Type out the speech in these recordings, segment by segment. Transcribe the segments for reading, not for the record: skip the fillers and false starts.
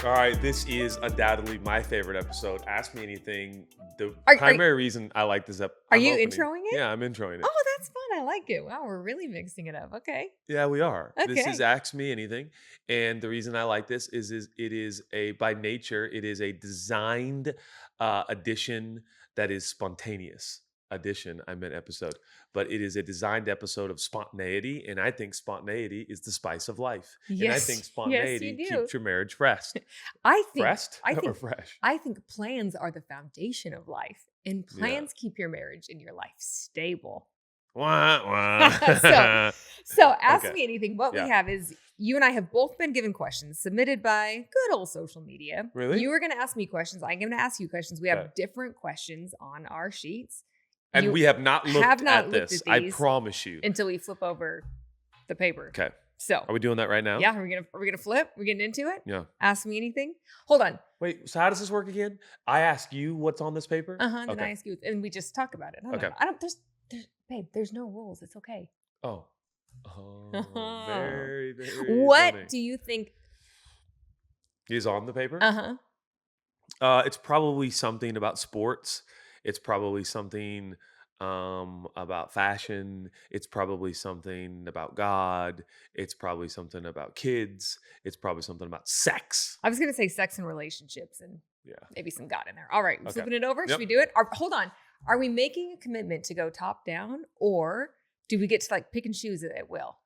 All right, this is undoubtedly my favorite episode. Ask me anything. The Are primary reason I like this are I'm you opening. introing it? Yeah, I'm introing it. Oh, that's fun. I like it. Wow, we're really mixing it up. Okay. Yeah, we are. This is Okay. Ask Me Anything, and the reason I like this is it is a by nature it is a designed edition that is spontaneous. Edition, I meant episode, but it is a designed episode of spontaneity, and I think spontaneity is the spice of life, and I think Yes. Yes, you spontaneity do. keeps your marriage fresh. I think Fresh I or think fresh? I think plans are the foundation of life, and Yeah. plans keep your marriage and your life stable. Wah, so wah. so ask Okay. me anything. What we Yeah. have is you and I have both been given questions submitted by good old social media. Really? You are going to ask me questions. I'm going to ask you questions. We have Okay. different questions on our sheets. And You we have not have looked not at looked this. at I these promise you. until we flip over the paper. Okay. So Are we doing that right now? yeah, are we gonna flip? We're getting into it? Yeah. Ask me anything. Hold on. Wait, so how does this work again? I ask you what's on this paper? And then Okay. I ask you, and we just talk about it. Okay. I don't. Babe. There's no rules. It's okay. Oh. Oh, very, very What funny. do you think? Is on the paper? It's probably something about sports. It's probably something about fashion. It's probably something about God. It's probably something about kids. It's probably something about sex. I was gonna say sex and relationships, and Yeah. maybe some God in there. All right, Okay. flipping it over. Yep. Should we do it? Hold on. Are we making a commitment to go top down, or do we get to like pick and choose it at will?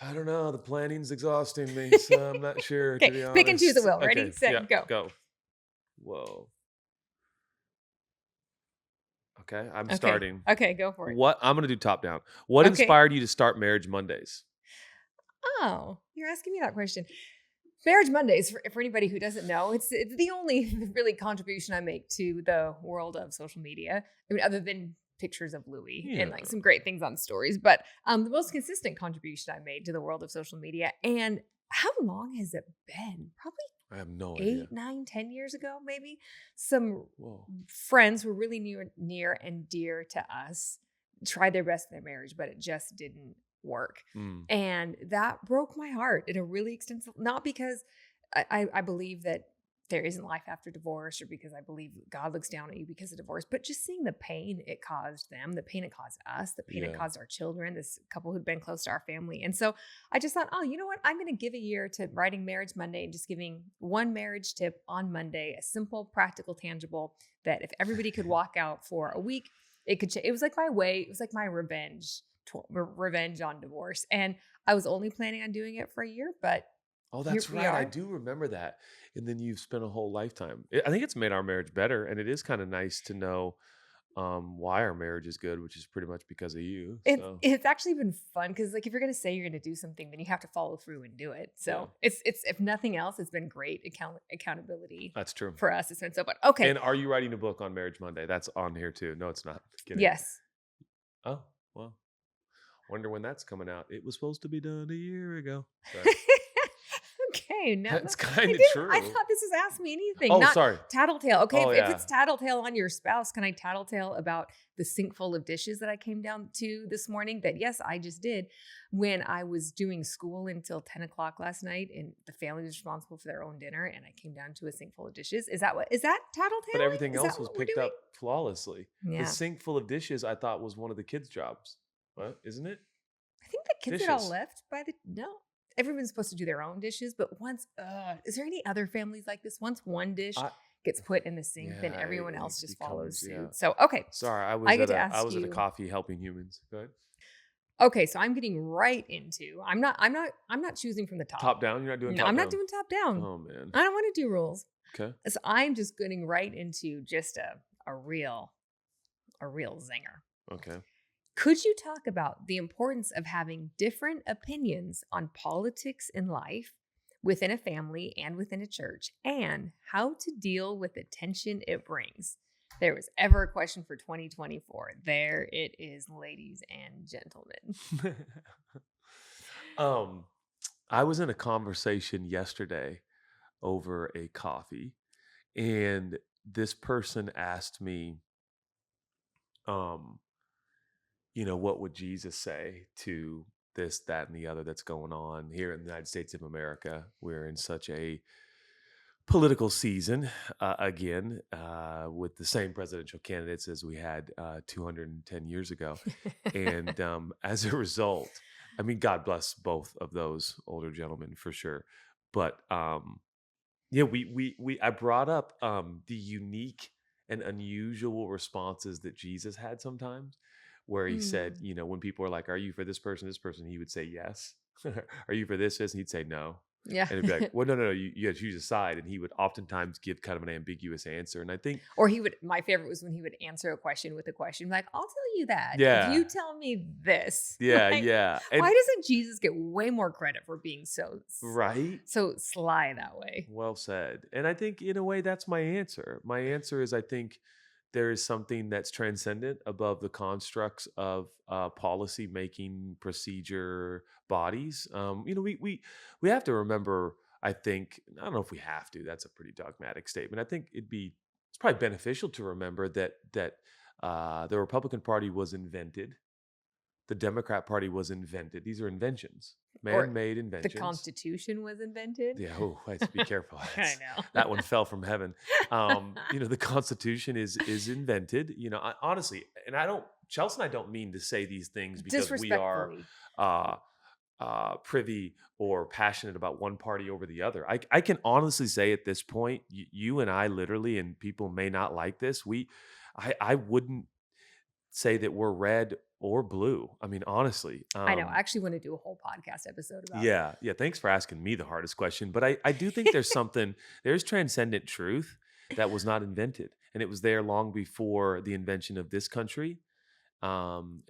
I don't know. The planning's exhausting me, so I'm not sure, to Okay, be honest. pick and choose at will. Ready, Okay, set, yeah, go. go. Whoa. Okay, I'm Okay. starting. Okay, go for it. What I'm gonna do top down. What Okay. inspired you to start Marriage Mondays? Oh, you're asking me that question. Marriage Mondays, for anybody who doesn't know, it's the only really contribution I make to the world of social media. I mean, other than pictures of Louis and like Yeah. some great things on stories, but the most consistent contribution I made to the world of social media. And how long has it been? Probably I have no idea. 8, 9, 10 years ago, maybe. Some Whoa. friends who were really near and dear to us tried their best in their marriage, but it just didn't work. Mm. And that broke my heart in a really extensive, not because I believe that there isn't life after divorce or because I believe God looks down at you because of divorce, but just seeing the pain it caused them, the pain it caused us, the pain it Yeah. caused our children, this couple who'd been close to our family. And so I just thought, oh, you know what? I'm going to give a year to writing Marriage Monday and just giving one marriage tip on Monday, a simple, practical, tangible, that if everybody could walk out for a week, it could change. It was like my way, it was like my revenge on divorce. And I was only planning on doing it for a year, but Oh, here that's we right. I are. do remember that. And then you've spent a whole lifetime. I think it's made our marriage better, and it is kind of nice to know why our marriage is good, which is pretty much because of you. So It's actually been fun because like if you're gonna say you're gonna do something, then you have to follow through and do it. So it's if nothing else, it's been great accountability that's true. for us. It's been so fun. Okay. And are you writing a book on Marriage Monday? That's on here too. No, it's not. Kidding. Yes. Oh, well. Wonder when that's coming out. It was supposed to be done a year ago. Sorry. Okay. No, That's I kind of didn't- true. I thought this was Ask Me Anything, Oh, not sorry. tattletale. Okay, Oh, if yeah. it's tattletale on your spouse, can I tattletale about the sink full of dishes that I came down to this morning? That yes, I just did when I was doing school until 10 o'clock last night, and the family was responsible for their own dinner, and I came down to a sink full of dishes. Is that tattletale? But everything else was picked up flawlessly. Yeah. The sink full of dishes, I thought, was one of the kids' jobs. What? Isn't it? I think the kids had all Dishes. left by the no. Everyone's supposed to do their own dishes, but once is there any other families like this? Once one dish I- gets put in the sink, then Yeah, everyone it else just follows becomes- suit. yeah. So okay. Sorry, I was I get at to a ask I was at a you- coffee helping humans. Go ahead. Okay, so I'm getting right into. I'm not choosing from the top. Top down. You're not doing No, top I'm down. not doing top down. Oh man. I don't want to do rules. Okay. So I'm just getting right into just a real zinger. Okay. Could you talk about the importance of having different opinions on politics in life within a family and within a church, and how to deal with the tension it brings? There was ever a question for 2024. There it is, ladies and gentlemen. I was in a conversation yesterday over a coffee, and this person asked me, what would Jesus say to this, that, and the other that's going on here in the United States of America? We're in such a political season again with the same presidential candidates as we had 210 years ago. And as a result, I mean, God bless both of those older gentlemen for sure. But yeah, I brought up the unique and unusual responses that Jesus had sometimes, where he said, Mm. you know, when people are like, "Are you for this person?" He would say yes. "Are you for this?" And he'd say no. Yeah. And it'd be like, "Well, no, no, no, you got to choose a side." And he would oftentimes give kind of an ambiguous answer. And I think, Or my favorite was when he would answer a question with a question, like, I'll tell you that if yeah, you tell me this. yeah, Like, yeah, and why doesn't Jesus get way more credit for being right. so sly that way? Well said. And I think in a way that's my answer. My answer is I think there is something that's transcendent above the constructs of policy making procedure bodies. You know, we have to remember. I think I don't know if we have to. That's a pretty dogmatic statement. I think it's probably beneficial to remember that the Republican Party was invented. The Democrat Party was invented. These are inventions, Or man-made the inventions. Constitution was invented. Yeah, oh, let's be careful. I That one know. fell from heaven. You know, the Constitution is invented. You know, honestly, and I don't, Chelsea and I don't mean to say these things because we are Disrespectfully. uh, privy or passionate about one party over the other. I can honestly say at this point, you and I literally, and people may not like this. I wouldn't say that we're red or blue. I mean, honestly, I know. I actually want to do a whole podcast episode about it. yeah, yeah. Thanks for asking me the hardest question. But I do think there's transcendent truth that was not invented. And it was there long before the invention of this country, and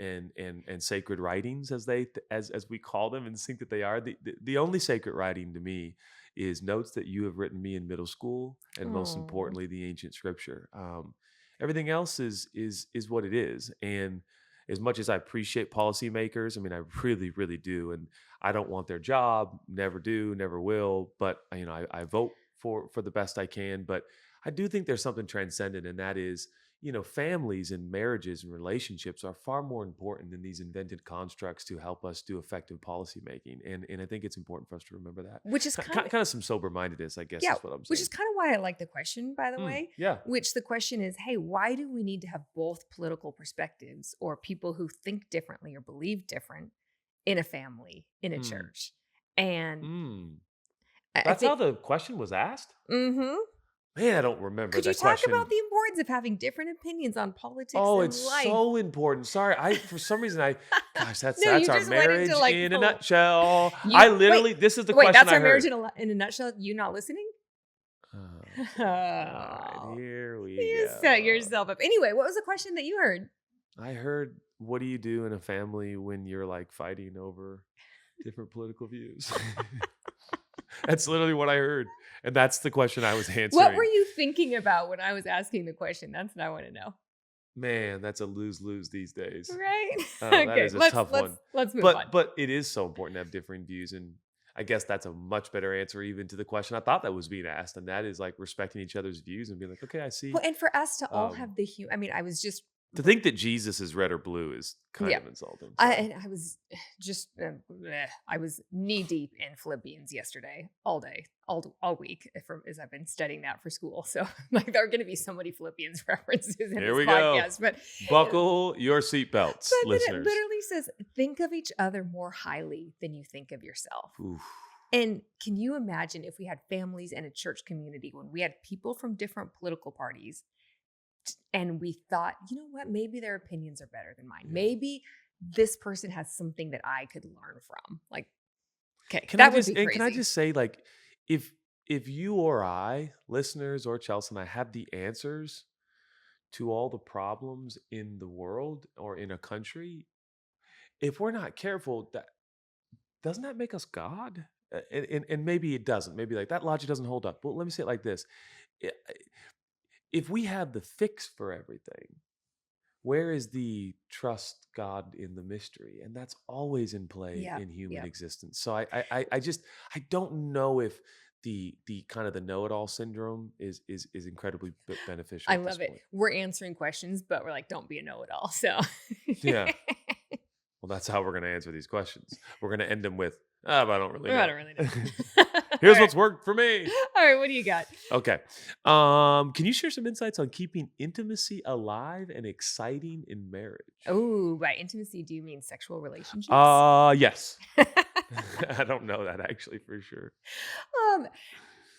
sacred writings as we call them and think that they are. The only sacred writing to me is notes that you have written me in middle school, and most Oh, importantly, the ancient scripture. Everything else is what it is. And as much as I appreciate policymakers, I mean, I really, really do. And I don't want their job, never do, never will. But you know, I vote for the best I can. But I do think there's something transcendent, and that is, you know, families and marriages and relationships are far more important than these invented constructs to help us do effective policy making. And I think it's important for us to remember that. which is kind of Kind of some sober mindedness, I guess, yeah, is what I'm which is saying. kind of why I like the question, by the way. Yeah. Which the question is, hey, why do we need to have both political perspectives or people who think differently or believe different in a family, in a Mm. church? And Mm. I That's how think, the question was asked? mm-hmm. Man, I don't remember Could you that talk about question. the importance of having different opinions on politics Oh, it's and life? so important. Sorry, I for some reason gosh, No, that's you our just went into marriage like in a full. nutshell. You I literally this is the wait. question That's I our marriage heard. in a nutshell. You not listening? Oh boy. All right, Oh, here we you set go. yourself up. Anyway, what was the question that you heard? I heard, what do you do in a family when you're like fighting over different political views? That's literally what I heard. And that's the question I was What were answering. you thinking about when I was asking the question? That's what I want to know. Man, that's a lose-lose these days. Right? Oh, that Okay, is a tough one. let's move on. But it is so important to have differing views. And I guess that's a much better answer even to the question I thought that was being asked. And that is like respecting each other's views and being like, okay, I see. Well, and for us to all Um, have the I mean, I was just to think that Jesus is red or blue is kind yeah. of insulting. Sorry. I was just I was knee deep in Philippians yesterday, all day, all week, as I've been studying that for school. So like there are going to be so many Philippians references in Here this we go. podcast, but Buckle your seatbelts, then it listeners. literally says, "Think of each other more highly than you think of yourself." Oof. And can you imagine if we had families and a church community when we had people from different political parties and we thought, you know what, maybe their opinions are better than mine. Yeah. Maybe this person has something that I could learn from. Like, okay, Can I that would just be and can I crazy. just say, like, if you or I, listeners or Chelsea and I, have the answers to all the problems in the world or in a country, if we're not careful, that doesn't that make us God? And maybe it doesn't. Maybe like that logic doesn't hold up. But let me say it like this: I- if we have the fix for everything, where is the trust God in the mystery? And that's always in play Yeah. in human Yeah. existence. So I just I don't know if the kind of the know-it-all syndrome is incredibly beneficial I at this love it. point. We're answering questions, but we're like, don't be a know-it-all. So Yeah. Well, that's how we're going to answer these questions. We're going to end them with, but I don't really I know. don't really know. Here's what's worked for me. All right, what do you got? Okay. Can you share some insights on keeping intimacy alive and exciting in marriage? Oh, by intimacy, do you mean sexual relationships? Yes. I don't know that actually for sure. um,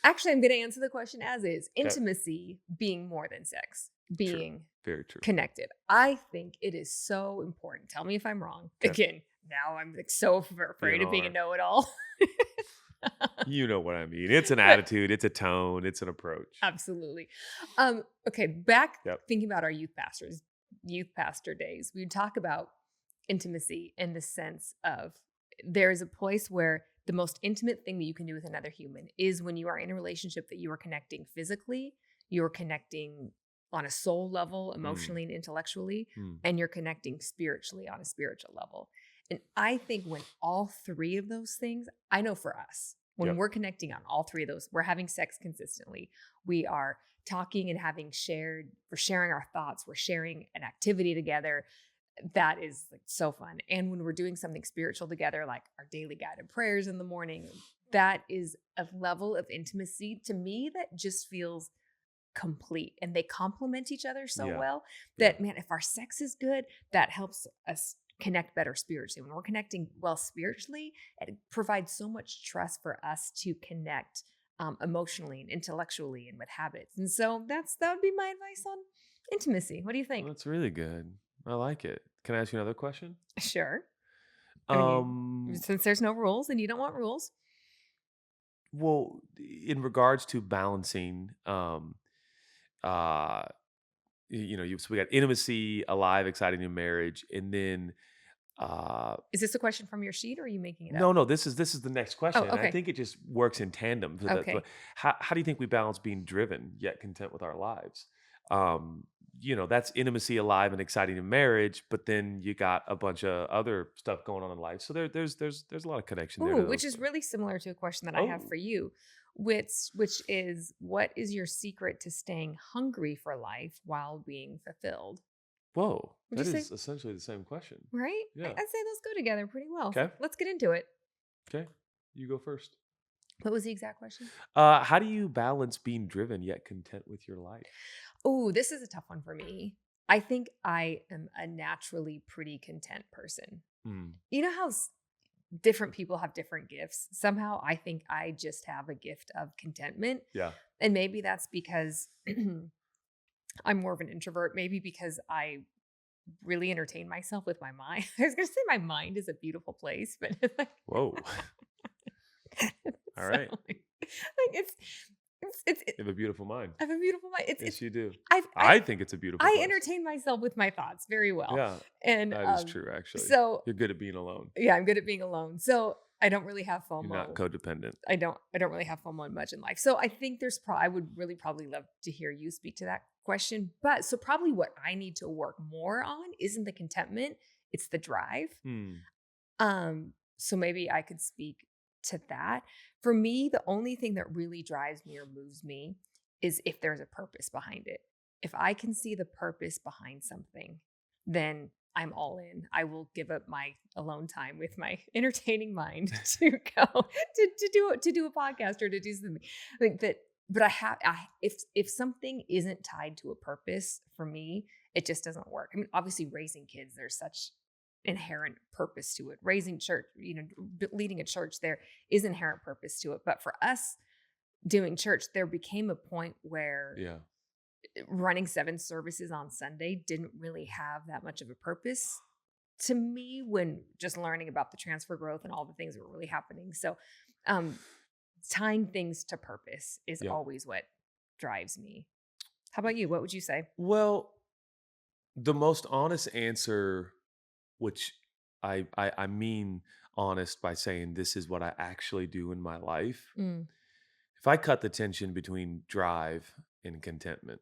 Actually, I'm going to answer the question as is. Okay. Intimacy being more than sex, True. being Very true. connected. I think it is so important. Tell me if I'm wrong. Okay. Again, now I'm like so afraid of being a know-it-all. You know what I mean. It's an But attitude, it's a tone, it's an approach. absolutely. Okay, back Yep. thinking about our youth pastor days, we would talk about intimacy in the sense of there is a place where the most intimate thing that you can do with another human is when you are in a relationship that you are connecting physically, you're connecting on a soul level, emotionally and intellectually, and you're connecting spiritually on a spiritual level. And I think when all three of those things, I know for us, when we're connecting on all three of those, we're having sex consistently. We are talking and we're sharing our thoughts, we're sharing an activity together. That is like so fun. And when we're doing something spiritual together, like our daily guided prayers in the morning, that is a level of intimacy to me that just feels complete. And they complement each other so well that, man, if our sex is good, that helps us connect better spiritually. When we're connecting well spiritually, it provides so much trust for us to connect emotionally and intellectually and with habits. And so that would be my advice on intimacy. What do you think? Well, that's really good. I like it. Can I ask you another question? Sure. I mean, Um, since there's no rules and you don't want rules. well, in regards to balancing, uh, so we got intimacy, alive, exciting in marriage, and then, uh, Is this a question from your sheet or are you making it up? no, this is the next Oh, question. And I okay. think it just works in tandem. So Okay. how do you think we balance being driven yet content with our lives? Um, that's intimacy, alive, and exciting in marriage, but then you got a bunch of other stuff going on in life. So there's a lot of connection there to Ooh, which those is things. really similar to a question that I have Oh, for you, which is what is your secret to staying hungry for life while being fulfilled? whoa, Would you that say is essentially the same question. right? Yeah. I'd say those go together pretty well. So Okay. let's get into it. Okay. You go first. What was the exact question? How do you balance being driven yet content with your life? Oh, this is a tough one for me. I think I am a naturally pretty content person. Mm, You know how different people have different gifts. Somehow I think I just have a gift of contentment. yeah. And maybe that's because I'm more of an introvert, maybe because I really entertain myself with my mind. I was going to say my mind is a beautiful place, but like, Whoa. All right. it's You have a beautiful mind. I have a beautiful mind. Yes, you do. I've, I think it's a beautiful I place. entertain myself with my thoughts very well. Yeah, And that is true, actually. so You're good at being alone. yeah, I'm good at being alone. So I don't really have You're not FOMO. codependent. I don't really have FOMO much in life. So I think I would really probably love to hear you speak to that question. But so probably what I need to work more on isn't the contentment, it's the drive. Hmm. So maybe I could speak to that. For me, the only thing that really drives me or moves me is if there's a purpose behind it. If I can see the purpose behind something, then I'm all in. I will give up my alone time with my entertaining mind to go to do a podcast or to do something like that. But if something isn't tied to a purpose for me, it just doesn't work. I mean, obviously raising kids, there's such inherent purpose to it. Raising church, leading a church, there is inherent purpose to it. But for us doing church, there became a point where Yeah. running 7 services on Sunday didn't really have that much of a purpose to me when just learning about the transfer growth and all the things that were really happening. So tying things to purpose is Yeah. always what drives me. How about you? What would you say? Well, the most honest answer, which I mean honest by saying this is what I actually do in my life. Mm, If I cut the tension between drive and contentment,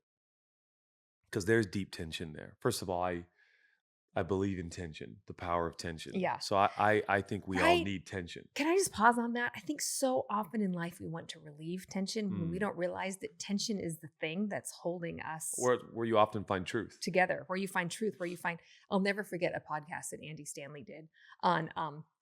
because there's deep tension there. First of all, I believe in tension, the power of tension. yeah. So I think we all Right. need tension. Can I just pause on that? I think so often in life we want to relieve tension when we Mm. don't realize that tension is the thing that's holding us Where you often find truth. together, where you find truth, I'll never forget a podcast that Andy Stanley did on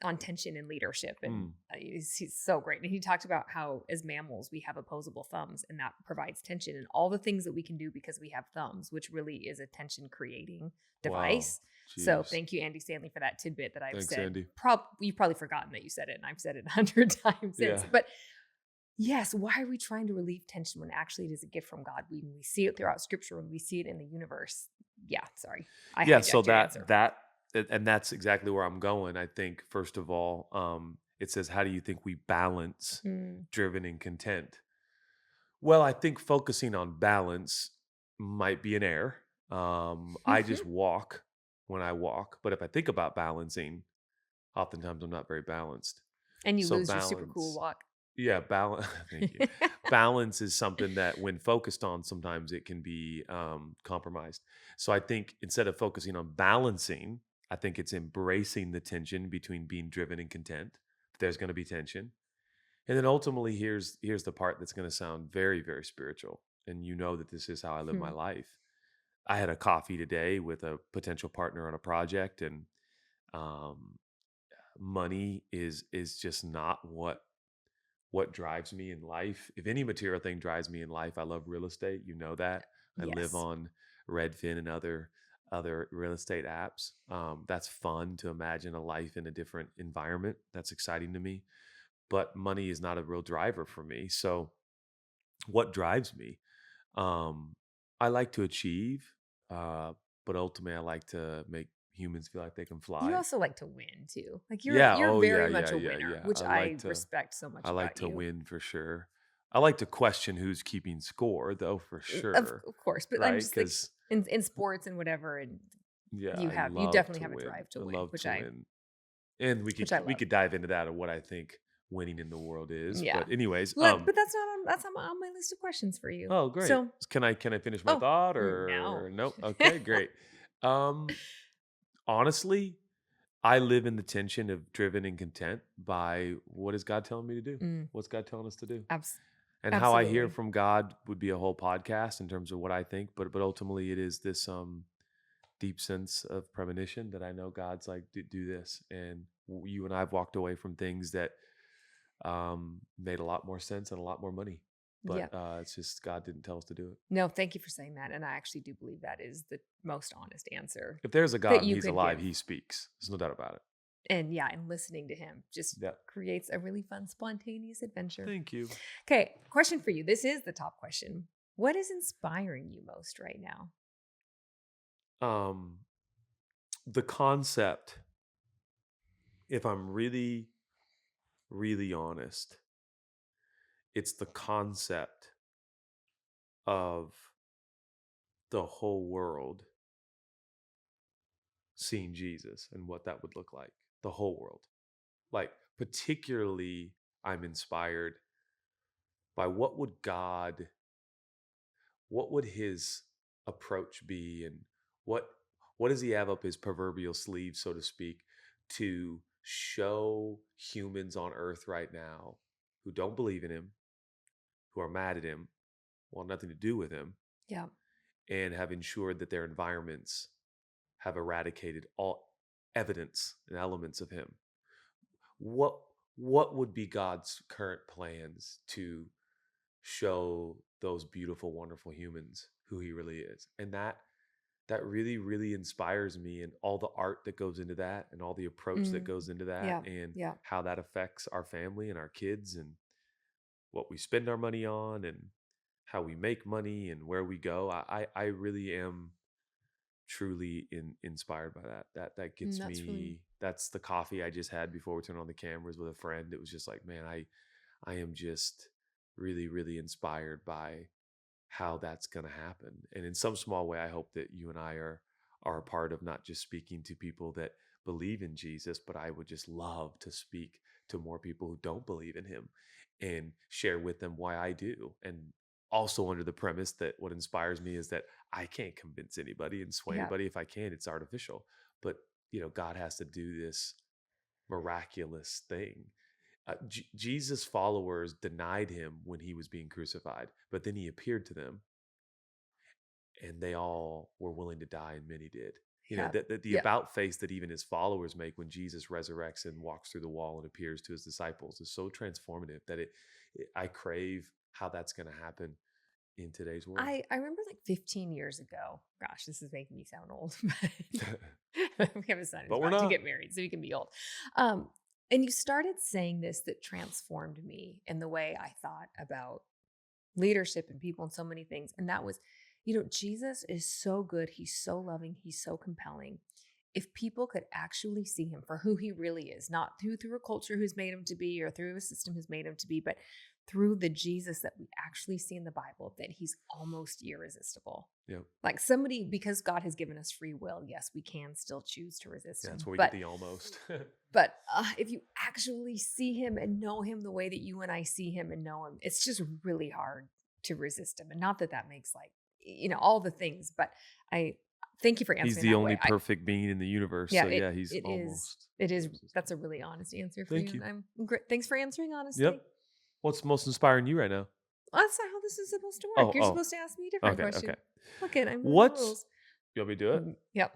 on tension and leadership, and Mm. he's so great. And he talked about how as mammals we have opposable thumbs, and that provides tension and all the things that we can do because we have thumbs, which really is a tension creating Wow. device. So Jeez. thank you, Andy Stanley, for that tidbit that I've Thanks, said. Andy. You've probably forgotten that you said it, and I've said it 100 times since. Yeah. But yes, why are we trying to relieve tension when actually it is a gift from God? We see it throughout Scripture, when we see it in the universe. Yeah, sorry, I Yeah, so hijacked your answer. and that's exactly where I'm going. I think first of all, it says, how do you think we balance Mm. driven and content? Well, I think focusing on balance might be an error. I just walk when I walk, but if I think about balancing, oftentimes I'm not very balanced. And you So lose your super cool balance, walk. yeah, balance. Thank you. Balance is something that, when focused on, sometimes it can be compromised. So I think instead of focusing on balancing, I think it's embracing the tension between being driven and content. There's going to be tension, and then ultimately, here's the part that's going to sound very, very spiritual, and you know that this is how I live my Hmm. life. I had a coffee today with a potential partner on a project, and um, money is just not what drives me in life. If any material thing drives me in life, I love real estate. You know that. I live Yes. on Redfin and other real estate apps. That's fun to imagine a life in a different environment. That's exciting to me. But money is not a real driver for me. So what drives me? Um, I like to achieve, uh, but ultimately, I like to make humans feel like they can You fly. also like to win too. Like Yeah. you're Oh, yeah. very Yeah. much a Yeah. winner, Yeah. which I respect so I much like about to you. win for sure. I like to question who's keeping score, though, for sure. Of course, but I'm Right? just like Because in sports and whatever, and yeah, I you love definitely to have a win. drive to I win, love to win, and which I we love. could dive into that of what I think winning in the world is. Yeah. But anyways, But that's not on my list of questions for you. oh, great. So, Can I finish my oh, thought no. or nope? Okay, great. Um, honestly, I live in the tension of driven and content by, what is God telling me to do? Mm, What's God telling us to do? abs- And how I hear absolutely. from God would be a whole podcast in terms of what I think, but ultimately it is this deep sense of premonition that I know God's like, do this, and you and I've walked away from things that made a lot more sense and a lot more money, but Yep. it's just God didn't tell us to do it. No, thank you for saying that. And I actually do believe that is the most honest answer If there's a that God and you He's could alive, give. He speaks. There's no doubt about it. And yeah, and listening to him just Yeah. creates a really fun, spontaneous adventure. Thank you. Okay, question for you. This is the top question. What is inspiring you most right now? Um, the concept, if I'm really, really honest, it's the concept of the whole world seeing Jesus and what that would look like. The whole world. Like, particularly, I'm inspired by what would his approach be, and what what does he have up his proverbial sleeve, so to speak, to show humans on earth right now who don't believe in him, who are mad at him, want nothing to do with him, Yeah. and have ensured that their environments have eradicated all evidence and elements of him. What what would be God's current plans to show those beautiful, wonderful humans who he really is? And that really, really inspires me, and all the art that goes into that, and all the approach that Mm, goes into that, yeah. and Yeah. how that affects our family and our kids, and what we spend our money on, and how we make money, and where we go. I really am truly inspired by that. That gets That's really, me. That's the coffee I just had before we turned on the cameras with a friend. It was just like, man, I am just really, really inspired by how that's going to happen. And in some small way, I hope that you and I are a part of not just speaking to people that believe in Jesus, but I would just love to speak to more people who don't believe in him, and share with them why I do. And also under the premise that what inspires me is that I can't convince anybody and sway yeah. anybody. If I can, it's artificial. But God has to do this miraculous thing. Jesus' followers denied him when he was being crucified, but then he appeared to them, and they all were willing to die, and many did. Yeah. the Yep. about face that even his followers make when Jesus resurrects and walks through the wall and appears to his disciples is so transformative that I crave how that's going to happen in today's world. I remember like 15 years ago. Gosh, this is making me sound old. But we have a son who's But we're about to not. get married, so he can be old. Um, and you started saying this that transformed me in the way I thought about leadership and people and so many things. And that was, Jesus is so good. He's so loving. He's so compelling. If people could actually see him for who he really is, not through a culture who's made him to be or through a system who's made him to be, but through the Jesus that we actually see in the Bible, that he's almost irresistible. Yeah. Like somebody, because God has given us free will, yes, we can still choose to resist Yeah, that's him. where we get But the almost. if you actually see him and know him the way that you and I see him and know him, it's just really hard to resist him. And not that that makes like, all the things, but I thank you for He's answering the that only way. perfect being in the universe. Yeah, So yeah, he's it is. almost It is. That's irresistible. a really honest answer for you. Thank And you. I'm great. Thanks for answering honestly. Yep. What's most inspiring you right now? Well, that's not how this is supposed to work. Oh, You're oh, supposed to ask me a different okay, okay. question. Look it, I'm know the What's rules. you want me to do it? Yep.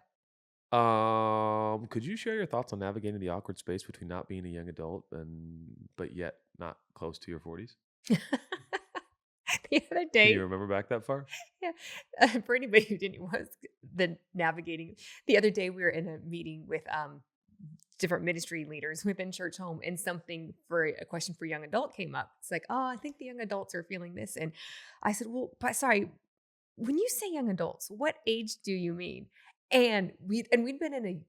Could you share your thoughts on navigating the awkward space between not being a young adult and but yet not close to your 40s? The other Can you day, remember back that far? yeah, for anybody who didn't was the navigating. The other day, we were in a meeting with different ministry leaders within Church Home, and something for a question for young adult came up. It's like, oh, I think the young adults are feeling this, and I said, well, but sorry, when you say young adults, what age do you mean? And we'd been in a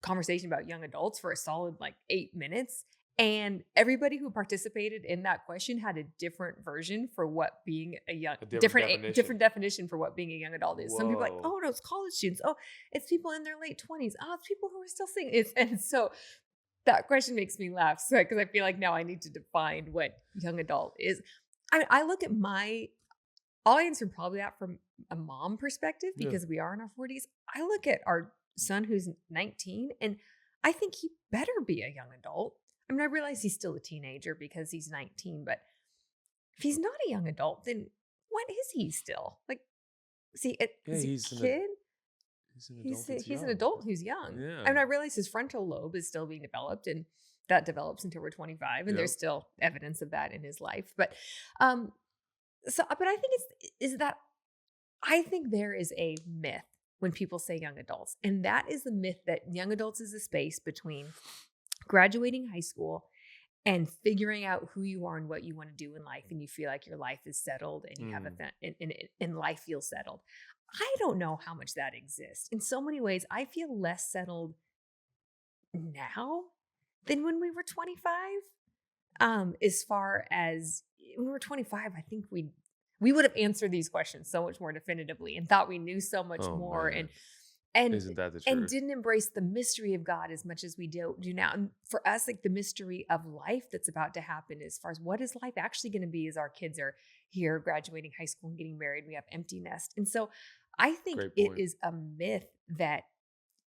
conversation about young adults for a solid like 8 minutes. And everybody who participated in that question had a different version for what being a young, A different different definition. definition for what being a young adult is. Some people are like, Whoa. oh no, it's college students. Oh, it's people in their late 20s. Oh, it's people who are still single. And so that question makes me laugh. So because I feel like now I need to define what young adult is. I look at I'll answer probably that from a mom perspective Yeah. because we are in our 40s. I look at our son who's 19 and I think he better be a young adult. I mean, I realize he's still a teenager because he's 19, but if he's not a young adult, then what is he still? Like, Yeah, is he he's a kid? an adult that's He's an young. adult who's young. I Yeah. mean, I realize his frontal lobe is still being developed and that develops until we're 25 and Yep. there's still evidence of that in his life. Um but I think is that I think there is a myth when people say young adults, and that is the myth that young adults is a space between graduating high school and figuring out who you are and what you want to do in life, and you feel like your life is settled and you have Mm. and life feels settled. I don't know how much that exists. In so many ways, I feel less settled now than when we were 25. As far as when we were 25, I think we would have answered these questions so much more definitively and thought we knew so much Oh more man. and Isn't that the and truth? didn't embrace the mystery of God as much as we do now. And for us, like the mystery of life that's about to happen as far as what is life actually going to be as our kids are here graduating high school and getting married, we have empty nest. And so I think Great it point. is a myth that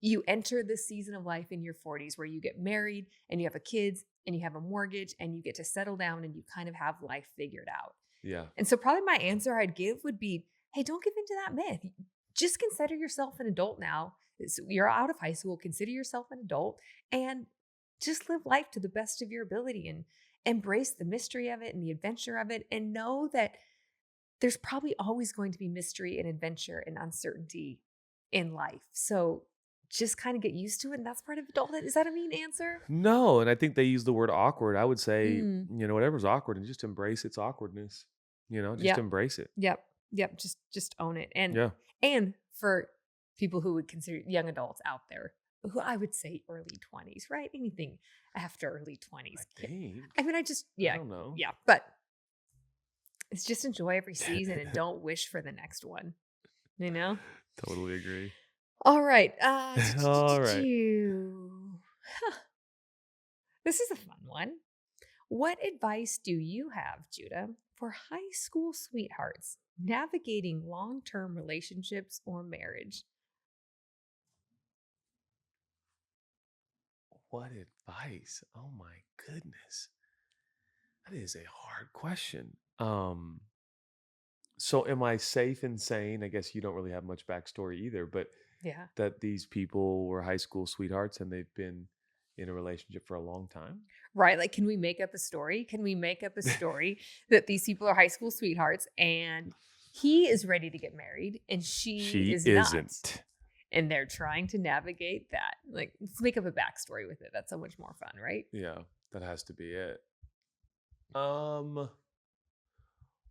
you enter this season of life in your 40s where you get married and you have a kids and you have a mortgage and you get to settle down and you kind of have life figured out. Yeah. And so probably my answer I'd give would be, hey, don't give into that myth. Just consider yourself an adult now. You're out of high school, consider yourself an adult and just live life to the best of your ability and embrace the mystery of it and the adventure of it and know that there's probably always going to be mystery and adventure and uncertainty in life. So just kind of get used to it. And that's part of adulthood. Is that a mean answer? No, and I think they use the word awkward. I would say, Mm, whatever's awkward and just embrace its awkwardness. Just yep. embrace it. Yep. Yep. Just own it. Yeah. And for people who would consider young adults out there, who I would say early 20s, right? Anything after early 20s. I think. I mean, I don't know. yeah. But it's just enjoy every season and don't wish for the next one, you know? Totally agree. All right. All right. Huh, this is a fun one. What advice do you have, Judah, for high school sweethearts navigating long-term relationships or marriage? What advice? Oh my goodness. That is a hard question. So am I safe in saying, I guess you don't really have much backstory either, but Yeah. that these people were high school sweethearts and they've been in a relationship for a long time. Right. Like, can we make up a story? Can we make up a story that these people are high school sweethearts and he is ready to get married and she She is not? isn't. And they're trying to navigate that. Like, let's make up a backstory with it. That's so much more fun, right? Yeah, that has to be it. Um,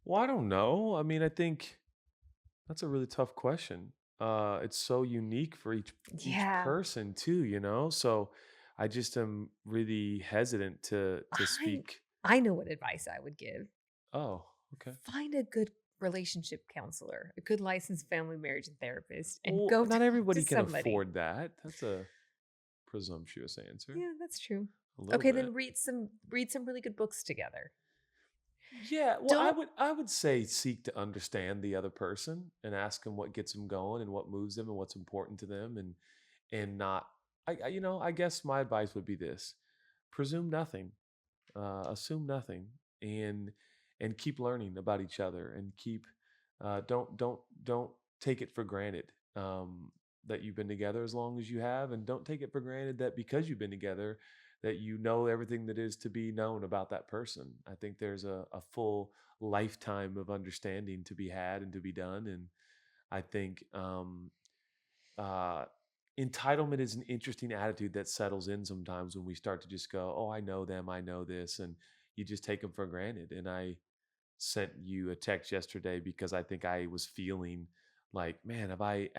well, I don't know. I mean, I think that's a really tough question. It's so unique for each Yeah. person too, So I just am really hesitant to I speak. I know what advice I would give. Oh, okay. Find a good relationship counselor, a good licensed family marriage and therapist, and Well, go not talk to everybody can somebody. afford that. That's a presumptuous answer. Yeah, that's true. A little Okay, bit. then read some really good books together. Yeah, well, I Don't would I would say seek to understand the other person and ask them what gets them going and what moves them and what's important to them and not I guess my advice would be this: presume nothing, assume nothing, and keep learning about each other and keep don't take it for granted that you've been together as long as you have, and don't take it for granted that because you've been together that you know everything that is to be known about that person. I think there's a full lifetime of understanding to be had and to be done, and I think uh, entitlement is an interesting attitude that settles in sometimes when we start to just go, "Oh, I know them, I know this," and you just take them for granted. And I sent you a text yesterday because I think I was feeling like, man, have I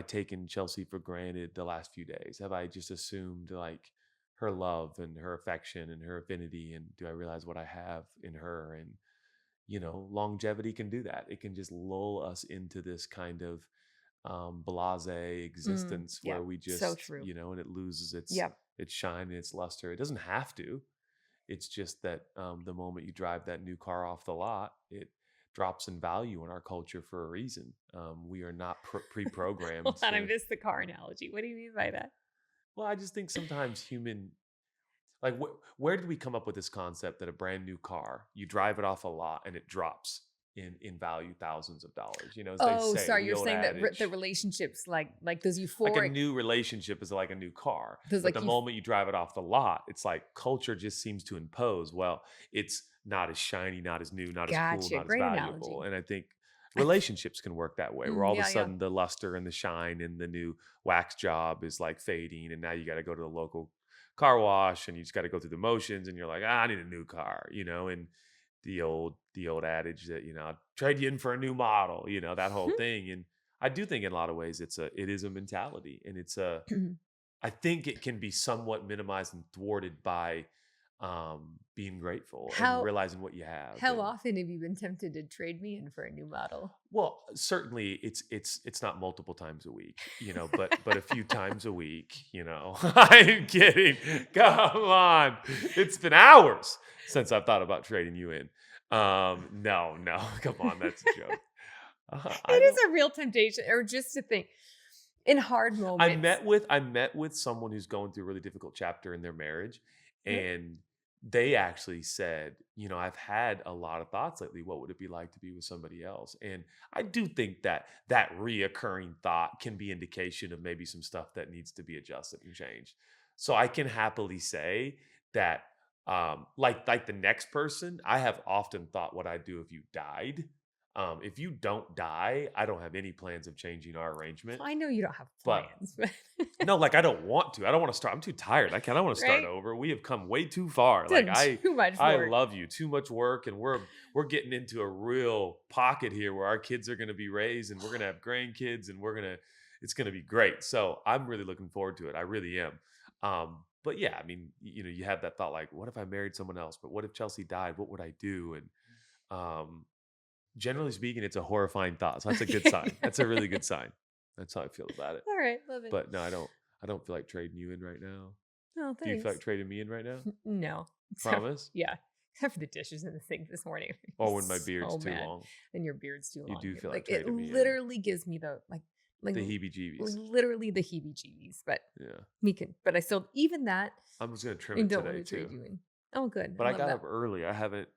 taken Chelsea for granted the last few days? Have I just assumed like her love and her affection and her affinity? And do I realize what I have in her? And longevity can do that. It can just lull us into this kind of blase existence where yep, we so just, true. and it loses Yep. its shine and its luster. It doesn't have to. It's just that the moment you drive that new car off the lot, it drops in value in our culture for a reason. We are not pre-programmed Hold on, I to. missed the car analogy. What do you mean by that? Well, I just think sometimes like where did we come up with this concept that a brand new car, you drive it off a lot and it drops in value thousands of dollars? As they Oh, say, sorry, the you're old saying that the adage. relationships, like those Like a euphoric, new relationship is like a new car, those but like the you. moment you drive it off the lot, it's like culture just seems to impose, well, it's not as shiny, not as new, not as cool, Gotcha. not as Great valuable. analogy. And I think relationships can work that way, where all of a Yeah, yeah. sudden the luster and the shine and the new wax job is like fading, and now you got to go to the local car wash and you just got to go through the motions, and you're like, I need a new car, and the old adage that I'll trade you in for a new model, that whole thing. And I do think in a lot of ways it is a mentality, and I think it can be somewhat minimized and thwarted by being grateful and how realizing what you have. how And often have you been tempted to trade me in for a new model? well, certainly it's not multiple times a week, but a few times a week, I'm kidding. Come on. It's been hours since I've thought about trading you in. No, no, come on, that's a joke. It I is don't a real temptation, or just to think in hard I moments. met with I met with someone who's going through a really difficult chapter in their marriage, Yep. and they actually said, I've had a lot of thoughts lately. What would it be like to be with somebody else? And I do think that that reoccurring thought can be indication of maybe some stuff that needs to be adjusted and changed. So I can happily say that, like the next person, I have often thought what I'd do if you died. If you don't die, I don't have any plans of changing our arrangement. Well, I know you don't have But plans, but no, like I don't want to. I don't want to start. I'm too tired. I don't want to start right? over. We have come way too far. Like Done I too much I work. love you. Too much work, and we're getting into a real pocket here where our kids are going to be raised and we're going to have grandkids and it's going to be great. So, I'm really looking forward to it. I really am. But yeah, I mean, you have that thought like, what if I married someone else? But what if Chelsea died? What would I do? And um generally speaking, it's a horrifying thought. So that's a good sign. Okay. That's a really good sign. That's how I feel about it. All right, love it. But no, I don't feel like trading you in right now. Oh, Do you feel like thanks. trading me in right now? No, except Promise? yeah, except for the dishes in the sink this morning. I'm Or when my beard's so too mad, long. and your beard's too You long. do feel like Like it trading me in. literally gives me the like The heebie-jeebies. literally the heebie-jeebies. But Yeah. we can. But I still even that I'm just gonna trim I it don't want today to trade too. you in. Oh, good. But I I love got that. up early. I haven't,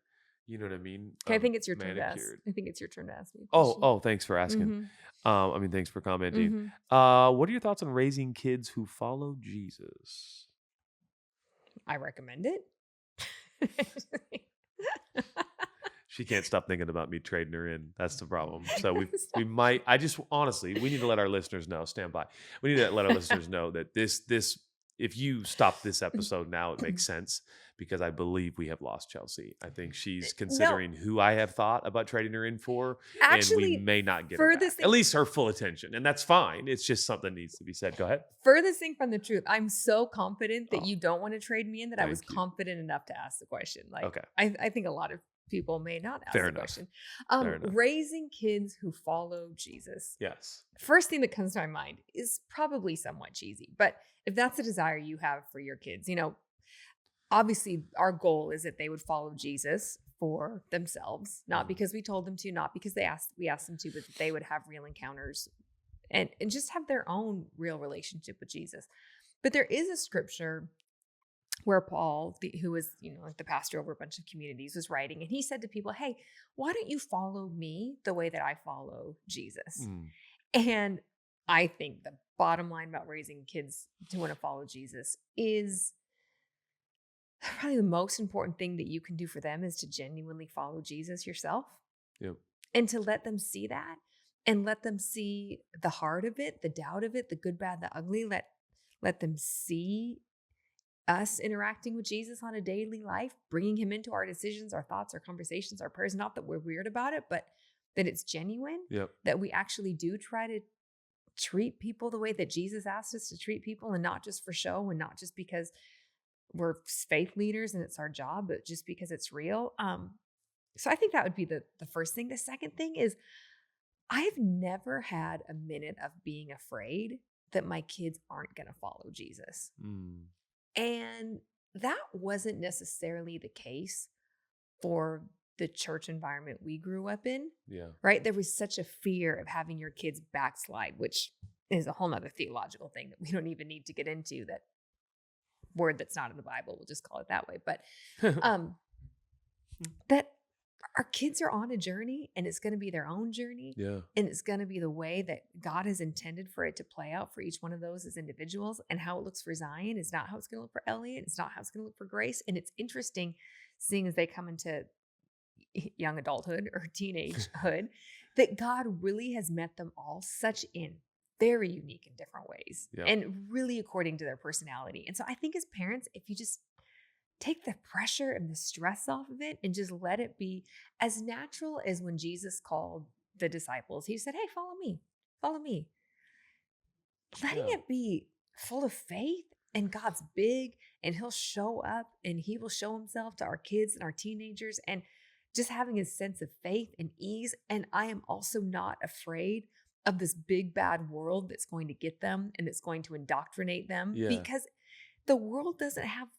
You know what I mean? Okay, I think it's your turn to ask. Manicured. I think it's your turn to ask me a Oh, question. oh, thanks for asking. Mm-hmm. Thanks for commenting. Mm-hmm. What are your thoughts on raising kids who follow Jesus? I recommend it. She can't stop thinking about me trading her in. That's the problem. So we Stop. might. I just honestly, we need to let our listeners know. Stand by. We need to let our listeners know that this. If you stop this episode now, it makes sense because I believe we have lost Chelsea. I think she's No, considering who I have thought about trading her in for, and we actually, may not get her furthest back. At thing least her full attention, and that's fine. It's just something needs to be said. Go ahead. furthest thing from the truth. I'm so confident that Oh, you don't want to trade me in that I was thank you. confident enough to ask the question. Like Okay, I think a lot of people may not ask fair the enough. question. Fair enough. Raising kids who follow Jesus. Yes. First thing that comes to my mind is probably somewhat cheesy, but if that's a desire you have for your kids, obviously our goal is that they would follow Jesus for themselves, not Mhm. because we told them to, not because we asked them to, but that they would have real encounters and just have their own real relationship with Jesus. But there is a scripture where Paul, who was, like the pastor over a bunch of communities, was writing, and he said to people, "Hey, why don't you follow me the way that I follow Jesus?" Mm. And I think the bottom line about raising kids to want to follow Jesus is probably the most important thing that you can do for them is to genuinely follow Jesus yourself Yep. and to let them see that and let them see the heart of it, the doubt of it, the good, bad, the ugly. Let them see us interacting with Jesus on a daily life, bringing him into our decisions, our thoughts, our conversations, our prayers. Not that we're weird about it, but that it's genuine, Yep. that we actually do try to treat people the way that Jesus asked us to treat people, and not just for show and not just because we're faith leaders and it's our job, but just because it's real. So I think that would be the first thing. The second thing is I've never had a minute of being afraid that my kids aren't going to follow Jesus. Mm. And that wasn't necessarily the case for the church environment we grew up in, Yeah. right? There was such a fear of having your kids backslide, which is a whole nother theological thing that we don't even need to get into, that word that's not in the Bible. We'll just call it that way. But um, that our kids are on a journey and it's going to be their own journey. Yeah. And it's going to be the way that God has intended for it to play out for each one of those as individuals. And how it looks for Zion is not how it's going to look for Elliot. It's not how it's going to look for Grace. And it's interesting seeing as they come into young adulthood or teenagehood that God really has met them all such in very unique and different ways Yeah. and really according to their personality. And so I think as parents, if you just take the pressure and the stress off of it and just let it be as natural as when Jesus called the disciples, he said, "Hey, follow me, follow me." Letting Yeah. it be full of faith and God's big and he'll show up and he will show himself to our kids and our teenagers, and just having a sense of faith and ease. And I am also not afraid of this big bad world that's going to get them and it's going to indoctrinate them, Yeah. because the world doesn't have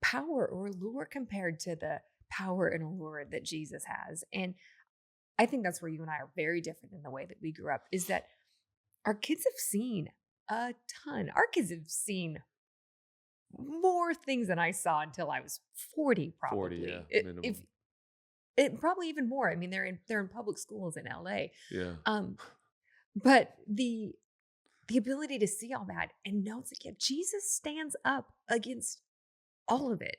power or allure compared to the power and allure that Jesus has. And I think that's where you and I are very different in the way that we grew up, is that our kids have seen a ton. Our kids have seen more things than I saw until I was 40, 40, probably. yeah, minimum. If it probably even more. I mean, they're in public schools in LA. Yeah. But the ability to see all that and know it's like, yeah, Jesus stands up against all of it.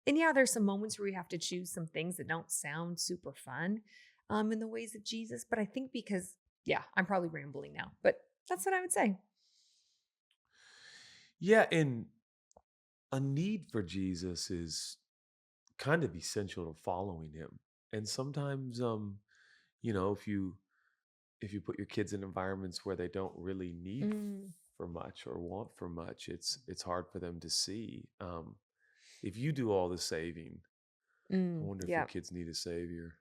And yeah, there's some moments where we have to choose some things that don't sound super fun in the ways of Jesus. But I think because, yeah, I'm probably rambling now, but that's what I would say. Yeah, and a need for Jesus is kind of essential to following him. And sometimes if you put your kids in environments where they don't really need Mm, for much or want for much, it's hard for them to see. If you do all the saving, I wonder if your yeah. kids need a savior.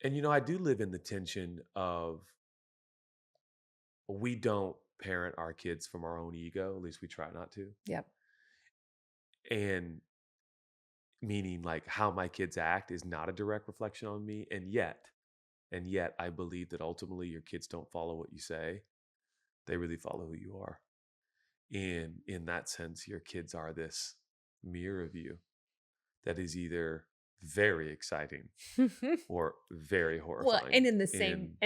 And I do live in the tension of we don't parent our kids from our own ego, at least we try not to. Yep. And meaning like how my kids act is not a direct reflection on me. And yet I believe that ultimately your kids don't follow what you say. They really follow who you are. And in that sense, your kids are this mirror of you that is either very exciting or very Well, horrifying. in the same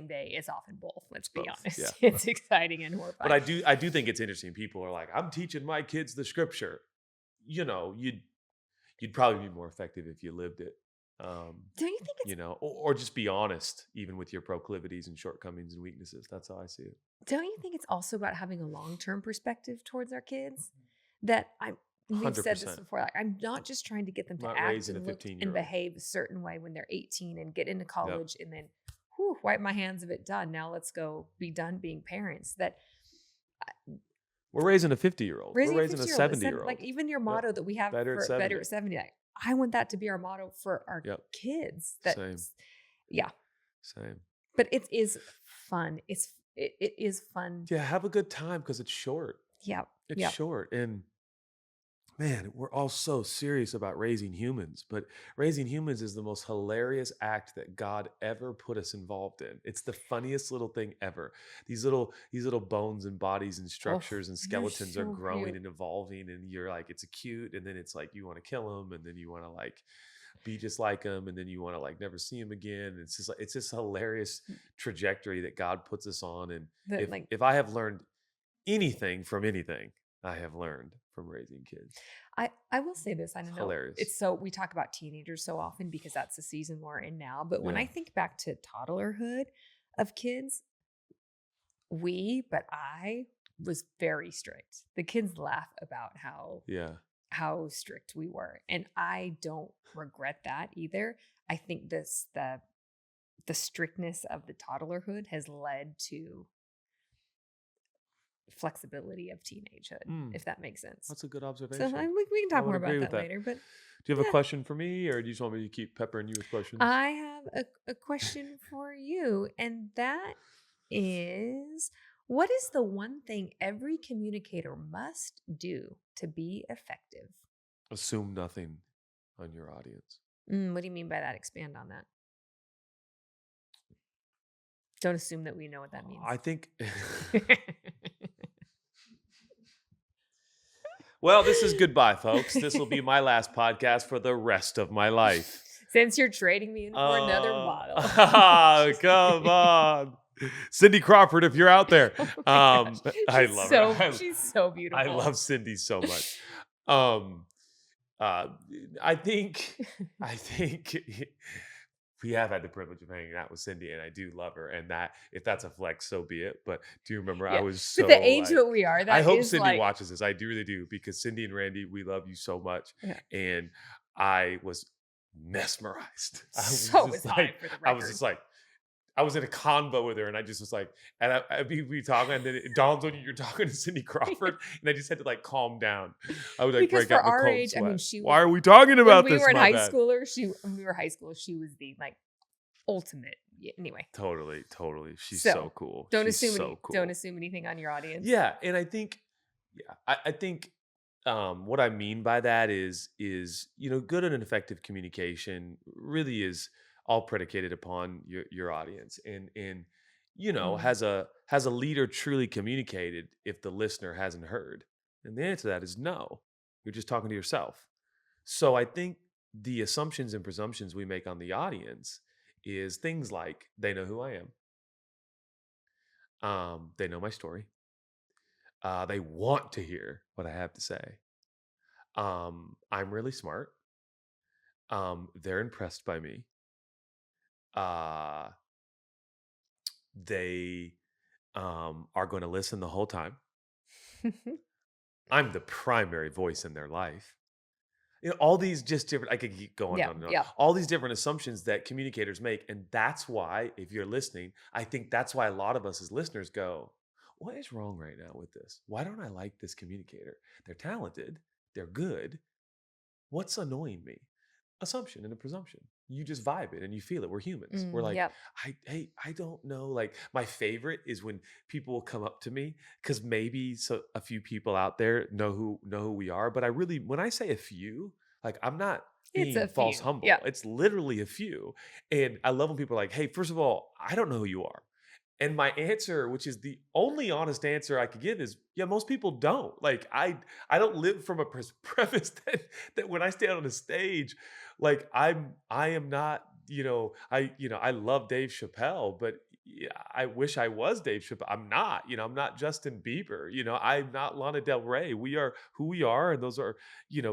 day, it's often both. Let's be Both, yeah. honest. It's exciting and But horrifying. I do think it's interesting. People are like, I'm teaching my kids the scripture. You'd probably be more effective if you lived it. Don't you think it's Or just be honest, even with your proclivities and shortcomings and weaknesses. That's how I see it. don't you think it's also about having a long-term perspective towards our kids? That we've said this 100%. before. Like, I'm not just trying to get them to Not act raising a and look 15-year-old. and behave a certain way when they're 18 and get into Yep. college and then wipe my hands of it, done. Now let's go be done being parents. That We're raising a 50-year-old. We're raising a 70-year-old. like even your motto that we have Better at for 70. better at 70. Like, I want that to be our motto for our Yep. kids. That Same. yeah. Same. But it is fun. It is fun. Yeah, have a good time because it's short. Yeah. It's Yeah. short. And man, we're all so serious about raising humans, but raising humans is the most hilarious act that God ever put us involved in. It's the funniest little thing ever. These little bones and bodies and structures and they're skeletons are so growing cute. and evolving, and you're like, it's cute, and then it's like you want to kill them, and then you want to like be just like them, and then you want to like never see them again. It's just like it's this hilarious trajectory that God puts us on. And That like if I have learned anything from anything, I have learned from raising kids. I will say this. I don't know. Hilarious. It's so we talk about teenagers so often because that's the season we're in now. But when Yeah. I think back to toddlerhood of kids, I was very strict. The kids laugh about Yeah. how strict we were, and I don't regret that either. I think the strictness of the toddlerhood has led to flexibility of teenagehood, if that makes sense. That's a good So observation. we can I talk would more agree about with that that. later. But Do you have yeah. a question for me, or do you just want me to keep peppering you with questions? I have a question for you, and that is, what is the one thing every communicator must do to be effective? Assume nothing on your audience. What do you mean by that? Expand on that. Don't assume that we know what that means. I think. Well, this is goodbye, folks. This will be my last podcast for the rest of my life. Since you're trading me in for another bottle. Come on. Cindy Crawford, if you're out there. Oh I love her. She's so beautiful. I love Cindy so much. I think we have had the privilege of hanging out with Cindy, and I do love her. And that, if that's a flex, so be it. But do you remember? I was so with the age like, that we are. That I hope is Cindy like, watches this. I do really do, because Cindy and Randy, we love you so much, Yeah. and I was mesmerized. I was so just was like, I, for the record. I was just like, I was in a convo with her, and I just was like, and we talking, and then it dawns on you, you're talking to Cindy Crawford, and I just had to like calm down. I would like Because break out for in a our cold age, I sweat. mean, she Why was- are we talking about when we this? were in My high bad. school, when we were high school, she was the like ultimate. Anyway, Totally. She's So, so cool. don't She's assume so cool. don't assume anything on your audience. Yeah, and I think, I think what I mean by that is good and effective communication really is all predicated upon your audience, and has a leader truly communicated if the listener hasn't heard? And the answer to that is no. You're just talking to yourself. So I think the assumptions and presumptions we make on the audience is things like they know who I am. They know my story. They want to hear what I have to say. I'm really smart. They're impressed by me. They are going to listen the whole time. I'm the primary voice in their life. All these just different, I could keep going on and on. Yeah. All these different assumptions that communicators make. And that's why, if you're listening, I think that's why a lot of us as listeners go, what is wrong right now with this? Why don't I like this communicator? They're talented. They're good. What's annoying me? Assumption and a presumption. You just vibe it and you feel it. We're humans. We're like, yep. I don't know. Like, my favorite is when people will come up to me, because maybe a few people out there know who we are. But when I say a few, like, I'm not being It's a false few. humble. Yeah. It's literally a few. And I love when people are like, hey, first of all, I don't know who you are. And my answer, which is the only honest answer I could give, is yeah, most people don't. Like I don't live from a premise that when I stand on a stage, like I am not, I love Dave Chappelle, but yeah, I wish I was Dave Chappelle. I'm not, I'm not Justin Bieber, I'm not Lana Del Rey. We are who we are, and those are,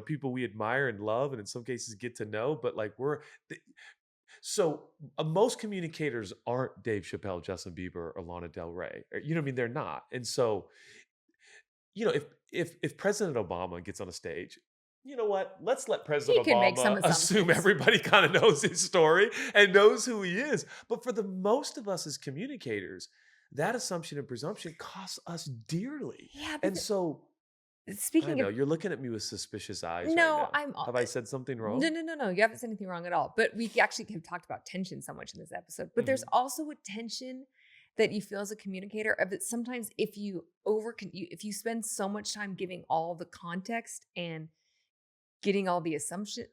people we admire and love, and in some cases get to know. But like so most communicators aren't Dave Chappelle, Justin Bieber, or Lana Del Rey. You know what I mean? They're not. And so, if President Obama gets on a stage, you know what? Let's let He President can make some Obama assume assumptions. everybody kind of knows his story and knows who he is. But for the most of us as communicators, that assumption and presumption costs us dearly. Yeah, but And so I speaking know of you're looking at me with suspicious eyes right no, now. Have I said something no, wrong? no, no, no. You haven't said anything wrong at all. But we actually have talked about tension so much in this episode. But there's Mhm. also a tension that you feel as a communicator of that sometimes if you if you spend so much time giving all the context and getting all the assumption,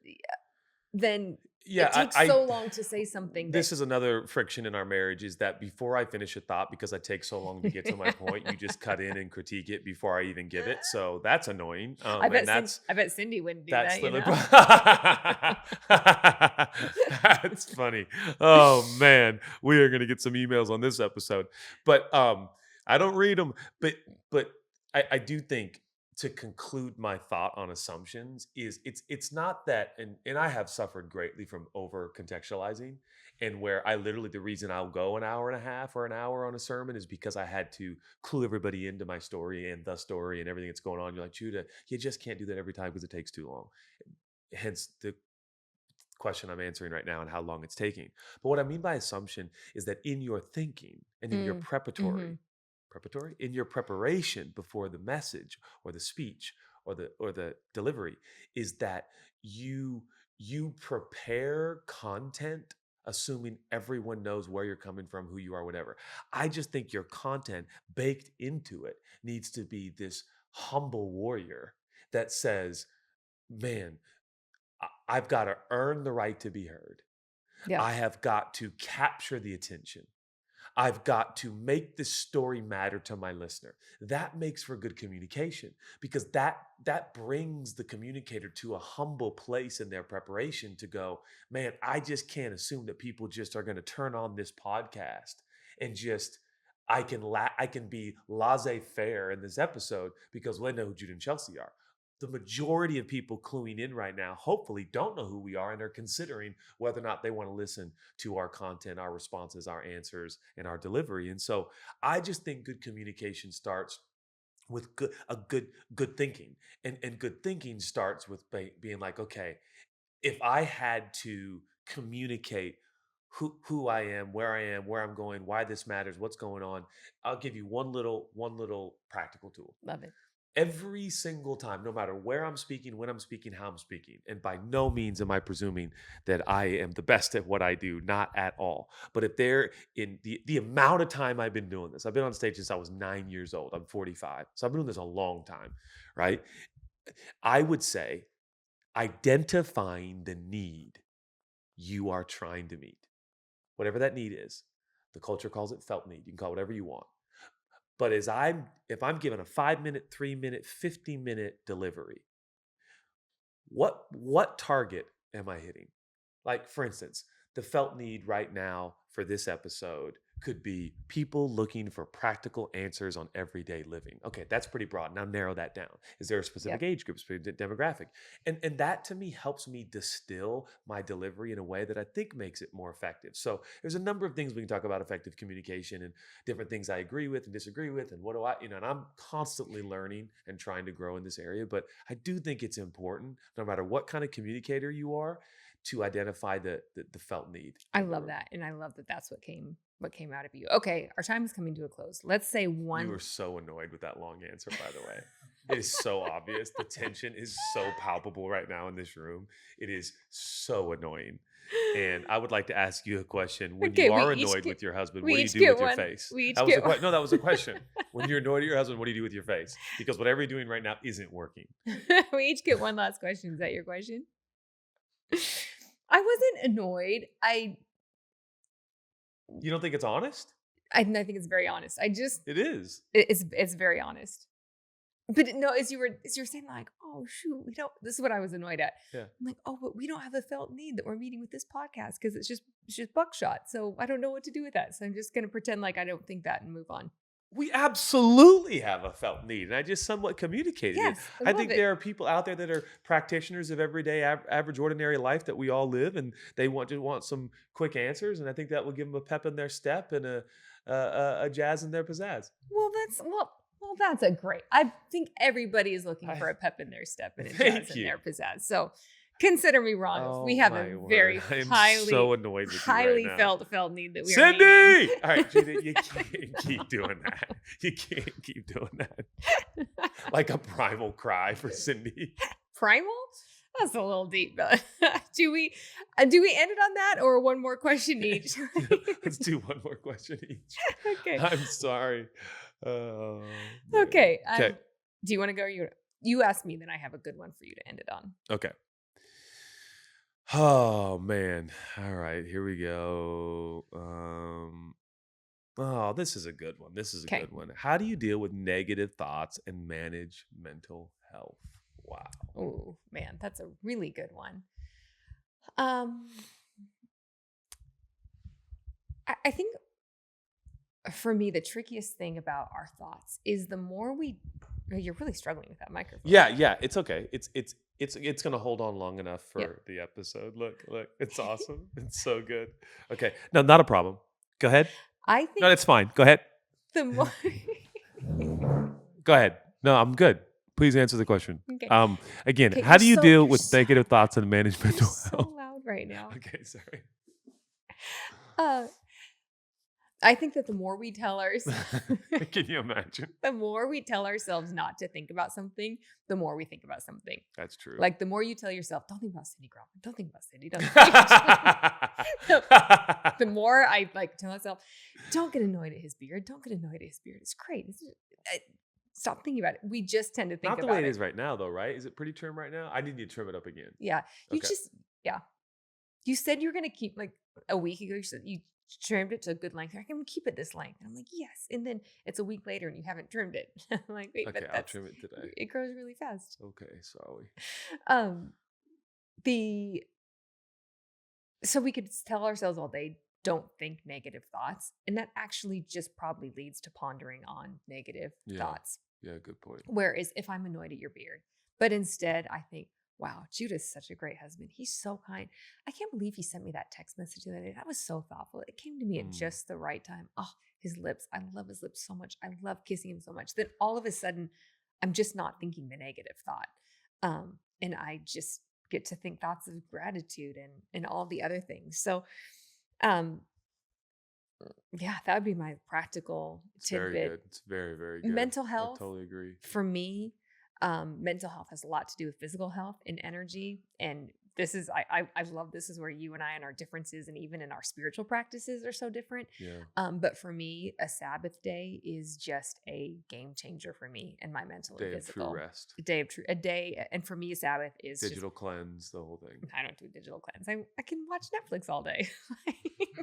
then Yeah, it takes I so long to say something that this is another friction in our marriage is that before I finish a thought, because I take so long to get to my point, you just cut in and critique it before I even give it. So that's annoying. And I bet Cindy wouldn't do that's that, you literally know? that's funny. Oh man, we are gonna get some emails on this episode. But I don't read them, but I do think to conclude my thought on assumptions is it's not that and I have suffered greatly from over contextualizing and where I literally the reason I'll go an hour and a half or an hour on a sermon is because I had to clue everybody into my story and the story and everything that's going on. You're like, Judah, you just can't do that every time because it takes too long. Hence the question I'm answering right now and how long it's taking. But what I mean by assumption is that in your thinking and in your Mm, mhm. preparatory in your preparation before the message or the speech or the delivery is that you prepare content assuming everyone knows where you're coming from, who you are, whatever. I just think your content baked into it needs to be this humble warrior that says, man, I've got to earn the right to be heard. Yeah. I have got to capture the attention. I've got to make this story matter to my listener. That makes for good communication because that brings the communicator to a humble place in their preparation to go, man, I just can't assume that people just are going to turn on this podcast and just I can be laissez-faire in this episode because well, they know who Jude and Chelsea are. The majority of people cluing in right now hopefully don't know who we are and are considering whether or not they want to listen to our content, our responses, our answers, and our delivery. And so I just think good communication starts with good thinking. And good thinking starts with being like, okay, if I had to communicate who I am, where I'm going, why this matters, what's going on, I'll give you one little practical tool Love it. every single time, no matter where I'm speaking, when I'm speaking, how I'm speaking. And by no means am I presuming that I am the best at what I do, not at all. But if they're in the amount of time I've been doing this, I've been on stage since I was 9 years old. I'm 45. So I've been doing this a long time, right? I would say identifying the need you are trying to meet, whatever that need is. The culture calls it felt need. You can call it whatever you want. But if I'm given a 5 minute, 3 minute, 50-minute delivery, what target am I hitting? Like for instance, the felt need right now for this episode could be people looking for practical answers on everyday living. Okay, that's pretty broad. Now narrow that down. Is there a specific Yep. age group, specific demographic? And that to me helps me distill my delivery in a way that I think makes it more effective. So there's a number of things we can talk about effective communication and different things I agree with and disagree with and what do I, and I'm constantly learning and trying to grow in this area, but I do think it's important no matter what kind of communicator you are to identify the felt need I in the love room. that. And I love that that's what came out of you. Okay, our time is coming to a close. Let's say You one were so annoyed with that long answer, by the way. It is so obvious. The tension is so palpable right now in this room. It is so annoying. And I would like to ask you a question. When Okay, you are annoyed with your husband, we what do you each do get with your one. face? We That each was a get question. No, that was a question. When you're annoyed at your husband, what do you do with your face? Because whatever you're doing right now isn't working. we each get one last question. Is that your question? I wasn't annoyed. You don't think it's honest? I think it's very honest. It is. It's very honest. But no, as you were saying, like, oh shoot, we don't. This is what I was annoyed at. Yeah. I'm like, oh, but we don't have a felt need that we're meeting with this podcast because it's just buckshot. So I don't know what to do with that. So I'm just gonna pretend like I don't think that and move on. We absolutely have a felt need, and I just somewhat communicated it. Yes, I I love think it. there are people out there that are practitioners of everyday, average, ordinary life that we all live, and they want some quick answers, and I think that will give them a pep in their step and a jazz in their pizzazz. Well, that's a great. I think everybody is looking for I a pep in their step and a jazz Thank in you. their pizzazz. So consider me wrong if we Oh have my a word! very I am highly so annoyed with you right highly now. felt need that we are meeting. Cindy! All right, Gina, you can't keep doing that. You can't keep doing that. Like a primal cry for Cindy. Primal? That's a little deep. But do we end it on that or one more question each? Let's do one more question each. Okay. I'm sorry. Oh, man. Okay. Okay. Do you want to go? You asked me, then I have a good one for you to end it on. Okay. Oh man. All right, here we go. Oh, this is a good one. This is a Okay. good one. How do you deal with negative thoughts and manage mental health? Wow. Oh man, that's a really good one. Um, I think for me, the trickiest thing about our thoughts is the more we. Oh, you're really struggling with that microphone. Yeah, it's okay. It's gonna hold on long enough for Yep. the episode. Look, it's awesome. It's so good. Okay, no, not a problem. Go ahead. I No, think it's fine. Go ahead. the more. Go ahead. No, I'm good. Please answer the question. Okay. Again, Okay, how do you you're deal so- with negative thoughts and manage You're mental so health? loud right now. Okay, sorry. I think that the more we tell ourselves, Can you imagine? the more we tell ourselves not to think about something, the more we think about something. That's true. Like the more you tell yourself, don't think about Cindy Crawford, don't think about Cindy, don't think about the more I like tell myself, don't get annoyed at his beard. Don't get annoyed at his beard. It's great. Stop thinking about it. We just tend to think Not the about way it it. is right now, though, right? Is it pretty trim right now? I need you to trim it up again. Yeah. You Okay. yeah. You said you were going to keep like a week ago. You said you trimmed it to a good length. I can keep it this length. And I'm like, yes. And then it's a week later and you haven't trimmed it. I'm like, wait, Okay, but I'll trim it today. it grows really fast. Okay, sorry. So we could tell ourselves all day, don't think negative thoughts. And that actually just probably leads to pondering on negative thoughts. Yeah, good point. Whereas if I'm annoyed at your beard, but instead I think, wow, Judah's such a great husband. He's so kind. I can't believe he sent me that text message the other day. That was so thoughtful. It came to me at just the right time. Oh, his lips. I love his lips so much. I love kissing him so much. Then all of a sudden, I'm just not thinking the negative thought. And I just get to think thoughts of gratitude and all the other things. So yeah, that would be my practical It's very tidbit. good. It's very, very good. Mental I health, totally agree. for me, mental health has a lot to do with physical health and energy. And this is, I love this is where you and I and our differences and even in our spiritual practices are so different. Yeah. But for me, a Sabbath day is just a game changer for me and my mental and Day of physical. true rest. A day. And for me, a Sabbath is Digital cleanse, the whole thing. I don't do digital cleanse. I can watch Netflix all day.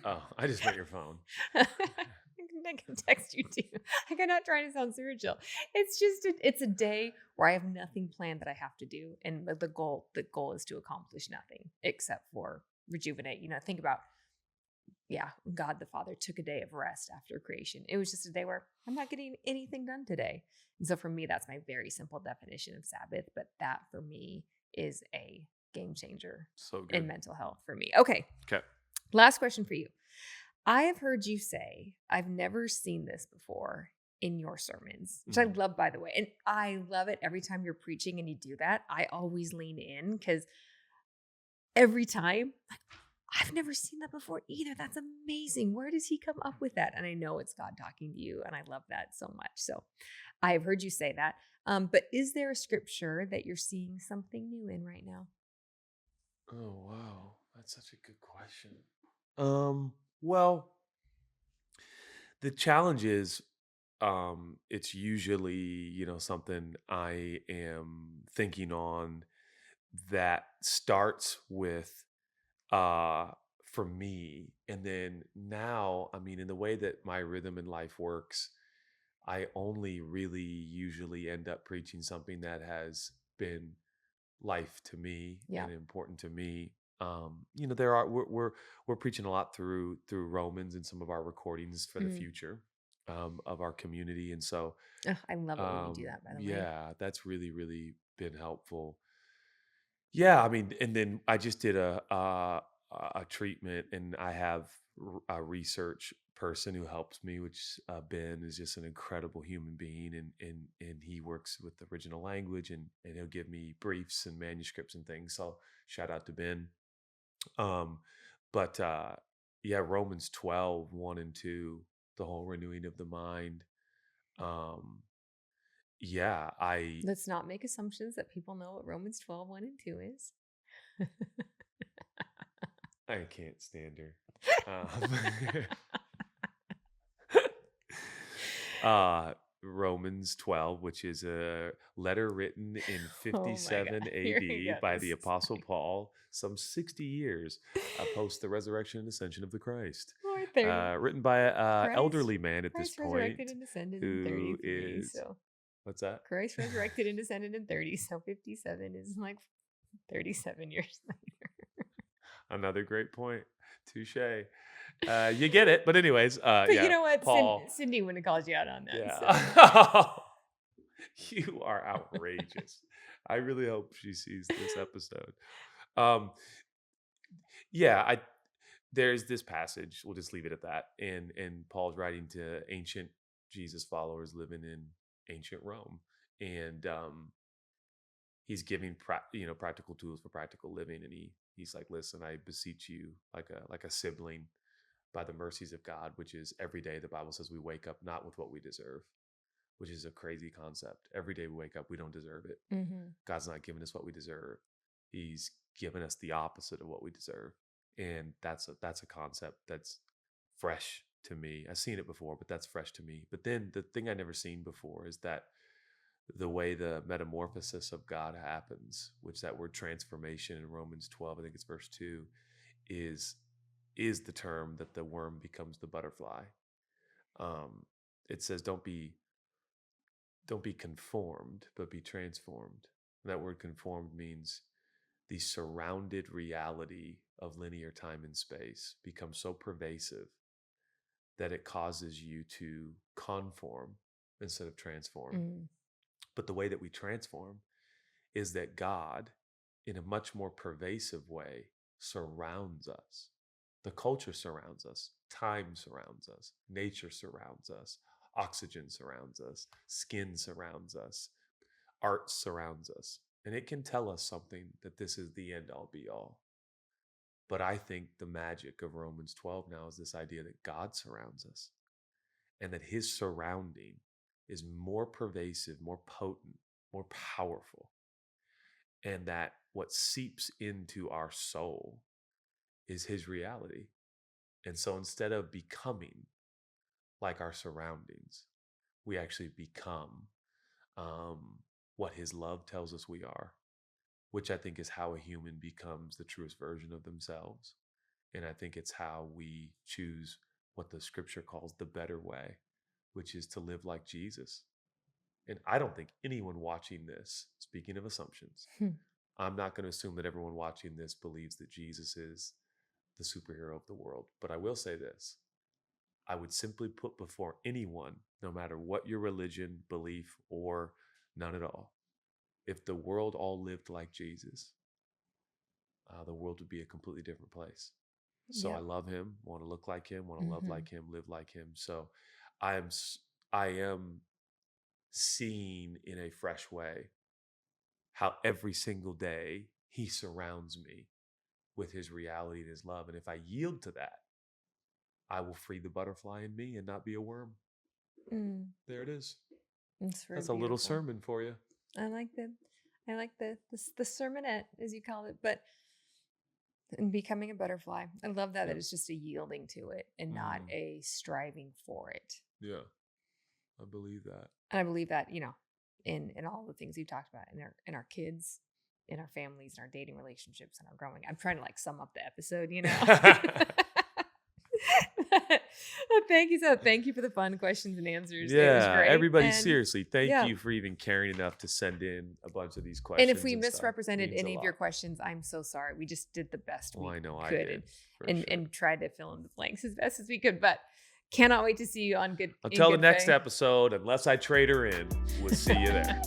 Oh, I just meant your phone. I can text you too. Like, I'm not trying to sound spiritual. It's just it's a day where I have nothing planned that I have to do, and the goal is to accomplish nothing except for rejuvenate. Think about, God the Father took a day of rest after creation. It was just a day where I'm not getting anything done today, and so for me, that's my very simple definition of Sabbath. But that for me is a game changer So good. in mental health for me. Okay. Last question for you. I have heard you say, I've never seen this before in your sermons, which I love, by the way. And I love it every time you're preaching and you do that. I always lean in because every time, like, I've never seen that before either. That's amazing. Where does he come up with that? And I know it's God talking to you. And I love that so much. So I have heard you say that. But is there a scripture that you're seeing something new in right now? Oh, wow. That's such a good question. Well, the challenge is, it's usually, something I am thinking on that starts with, for me. And then now, I mean, in the way that my rhythm in life works, I only really usually end up preaching something that has been life to me Yeah. and important to me. There are we're preaching a lot through Romans and some of our recordings for the Mm. future of our community, and so Ugh, I love it when you do that, by the way. yeah, that's really been helpful. Yeah, I mean, and then I just did a treatment, and I have a research person who helps me, which Ben is just an incredible human being, and he works with the original language, and he'll give me briefs and manuscripts and things. So shout out to Ben. Um, but yeah, Romans 12:1 and 2, the whole renewing of the mind. Um, yeah, Let's not make assumptions that people know what Romans 12:1 and 2 is. I can't stand her. Um, uh Romans 12, which is a letter written in Oh my God. 57 Here he AD by the goes. Apostle Paul, some 60 years post the resurrection and ascension of the Christ. Or 30. Written by an Christ elderly man at this Christ resurrected point and descended in who 33. is, So what's that? Christ resurrected and descended in 30. So 57 is like 37 years later. Another great point. Touche. You get it. But anyways, But you yeah, know what? Paul. Cindy wouldn't have called you out on that. So Yeah. You are outrageous. I really hope she sees this episode. Um, yeah, there's this passage. We'll just leave it at that. And Paul's writing to ancient Jesus followers living in ancient Rome, and he's giving practical tools for practical living. And he's like, listen, I beseech you, like a sibling, by the mercies of God, which is every day the Bible says we wake up not with what we deserve, which is a crazy concept. Every day we wake up, we don't deserve it. mhm. God's not giving us what we deserve. He's given us the opposite of what we deserve. And that's a concept that's fresh to me. I've seen it before, but that's fresh to me. But then the thing I never seen before is that the way the metamorphosis of God happens, which that word transformation in Romans 12, I think it's verse 2, is is the term that the worm becomes the butterfly. Um, it says don't be conformed, but be transformed. And that word conformed means the surrounded reality of linear time and space becomes so pervasive that it causes you to conform instead of transform. Mm. But the way that we transform is that God, in a much more pervasive way, surrounds us. The culture surrounds us, time surrounds us, nature surrounds us, oxygen surrounds us, skin surrounds us, art surrounds us. And it can tell us something that this is the end all be all. But I think the magic of Romans 12 now is this idea that God surrounds us and that his surrounding is more pervasive, more potent, more powerful, and that what seeps into our soul is his reality. And so instead of becoming like our surroundings, we actually become um, what his love tells us we are, which I think is how a human becomes the truest version of themselves. And I think it's how we choose what the scripture calls the better way, which is to live like Jesus. And I don't think anyone watching this, speaking of assumptions, Hmm. I'm not going to assume that everyone watching this believes that Jesus is the superhero of the world. But I will say this: I would simply put before anyone, no matter what your religion, belief, or none at all, if the world all lived like Jesus, the world would be a completely different place. So I Yep. love him, want to look like him, want to love Mhm. like him, live like him. So I am I am seeing in a fresh way how every single day he surrounds me with his reality and his love. And if I yield to that, I will free the butterfly in me and not be a worm. Mm. There it is. It's very That's a little beautiful. sermon for you. I like the sermonette, as you call it, but and becoming a butterfly. I love that Yeah. it's just a yielding to it and not Mm, a striving for it. yeah. I believe that. And I believe that, in all the things you talked about in our kids. in our families and our dating relationships and our growing. I'm trying to like sum up the episode, you know. Thank you for the fun questions and answers. It was Yeah, great. everybody, And seriously, thank yeah. you for even caring enough to send in a bunch of these And questions. if we and stuff. misrepresented Means any a of your lot. questions, I'm so sorry. We just did the best Well, we I know I could did, and tried to fill in the blanks as best as we could. But cannot wait to see you on good. Until the Good next Faith. episode, unless I trade her in, we'll see you there.